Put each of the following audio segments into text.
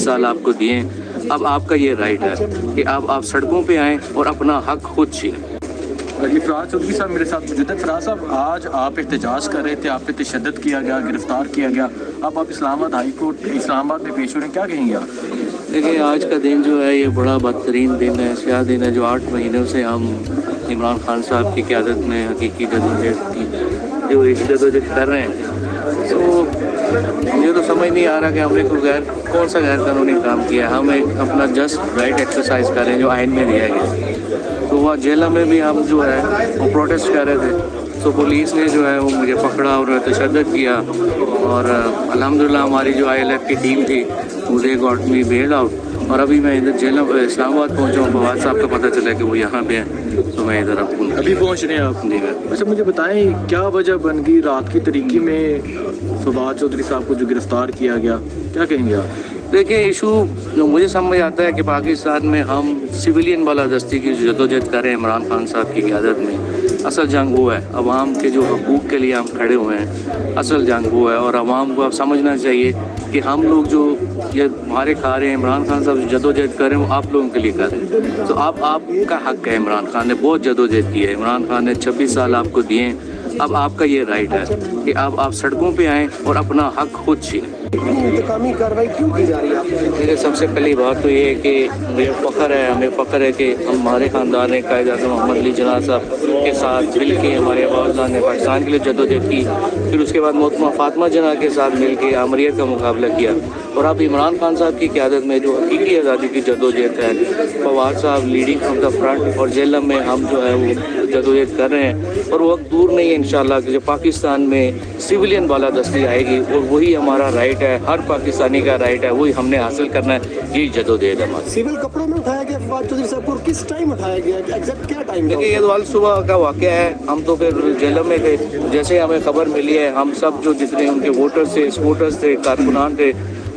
سال آپ کو دیے، اب آپ کا یہ رائٹ ہے کہ آپ سڑکوں پہ آئیں اور اپنا حق خود چھینیں۔ فراز چودھری صاحب میرے ساتھ موجود ہیں۔ فراز صاحب، آج آپ احتجاج کر رہے تھے، آپ پہ تشدد کیا گیا، گرفتار کیا گیا، اب آپ اسلام آباد ہائی کورٹ اسلام آباد میں پیش ہو رہے ہیں، کیا کہیں گے آپ؟ دیکھیں، آج کا دن جو ہے یہ بڑا بدترین دن ہے، سیاہ دن ہے، جو 8 مہینوں سے ہم عمران خان صاحب کی قیادت میں حقیقی جدوجہد کی جو اس جدوجہد کر رہے ہیں، تو مجھے تو سمجھ نہیں آ رہا کہ ہم نے کوئی کون سا غیر قانونی کام کیا ہے۔ ہم اپنا جسٹ رائٹ ایکسرسائز کر رہے ہیں جو آئین میں دیا گیا۔ تو وہ جیلوں میں بھی ہم جو ہے وہ پروٹیسٹ کر رہے تھے، تو پولیس نے جو ہے وہ مجھے پکڑا اور تشدد کیا، اور الحمدللہ ہماری جو ILF کی ٹیم تھی they got me bell out, اور ابھی میں ادھر جیل اسلام آباد پہنچا ہوں۔ فواد صاحب کا پتہ چلا کہ وہ یہاں پہ ہیں، تو میں ادھر ابھی پہنچ رہے ہیں آپ؟ جی۔ اچھا، مجھے بتائیں کیا وجہ بن گئی رات کی تاریکی میں فواد چودھری صاحب کو جو گرفتار کیا گیا، کیا کہیں گے آپ؟ دیکھیں، ایشو جو مجھے سمجھ آتا ہے کہ پاکستان میں ہم سویلین بالادستی کی جدوجہد کریں عمران خان صاحب کی قیادت میں، اصل جنگ وہ ہے عوام کے جو حقوق کے لیے ہم کھڑے ہوئے ہیں، اصل جنگ وہ ہے، اور عوام کو اب سمجھنا چاہیے کہ ہم لوگ جو یہ مارے کھا رہے ہیں، عمران خان صاحب جو جدوجہد کر رہے ہیں وہ آپ لوگوں کے لیے کر رہے ہیں، تو آپ کا حق ہے۔ عمران خان نے بہت جدوجہد کی ہے، عمران خان نے 26 سال آپ کو دیے، اب آپ کا یہ رائٹ ہے کہ آپ سڑکوں پہ آئیں اور اپنا حق خود چھینیں۔ انتقامی کارروائی کیوں کی جا رہی ہے؟ میرے سب سے پہلی بات تو یہ ہے کہ ہمیں فخر ہے کہ ہمارے خاندان نے قائد اعظم محمد علی جناح صاحب کے ساتھ مل کے ہمارے اباء نے پاکستان کے لیے جدوجہد کی، پھر اس کے بعد محترمہ فاطمہ جناح کے ساتھ مل کے آمریت کا مقابلہ کیا، اور اب عمران خان صاحب کی قیادت میں جو حقیقی آزادی کی جدوجہد ہے، فواد صاحب لیڈنگ فرام دا فرنٹ، اور جیلوں میں ہم جو ہے وہ جدوجہد کر رہے ہیں، اور وقت دور نہیں ہے انشاءاللہ کہ جو پاکستان میں سویلین بالادستی آئے گی، اور وہی ہمارا رائٹ ہے، ہر پاکستانی کا رائٹ ہے، وہی ہم نے حاصل کرنا ہے، یہی جدوجہد ہے ہماری۔ سول کپڑوں میں اٹھایا گیا فواد چودھری صاحب کو، کس ٹائم اٹھایا گیا، ایگزیکٹ کیا ٹائم؟ دیکھیے، یہ تو آج صبح کا واقعہ ہے، ہم تو پھر جیلوں میں تھے، جیسے ہمیں خبر ملی ہے ہم سب جو جتنے ان کے ووٹرز تھے، سپورٹرز تھے، کارکنان تھے،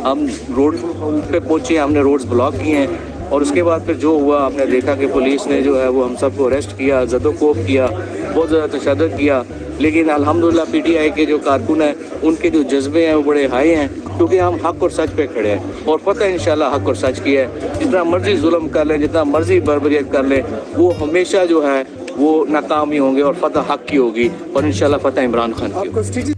ہم روڈ پہ پہنچے، ہم نے روڈز بلاک کیے ہیں، اور اس کے بعد پھر جو ہوا آپ نے دیکھا کہ پولیس نے جو ہے وہ ہم سب کو اریسٹ کیا، زد و کوب کیا، بہت زیادہ تشدد کیا، لیکن الحمدللہ PTI کے جو کارکن ہیں ان کے جو جذبے ہیں وہ بڑے ہائی ہیں، کیونکہ ہم حق اور سچ پہ کھڑے ہیں، اور پتہ ہے انشاءاللہ حق اور سچ کی ہے۔ جتنا مرضی ظلم کر لیں، جتنا مرضی بربریت کر لیں، وہ ہمیشہ جو ہے وہ ناکام ہی ہوں گے، اور فتح حق کی ہوگی، اور انشاءاللہ فتح عمران خان کی ہوگی۔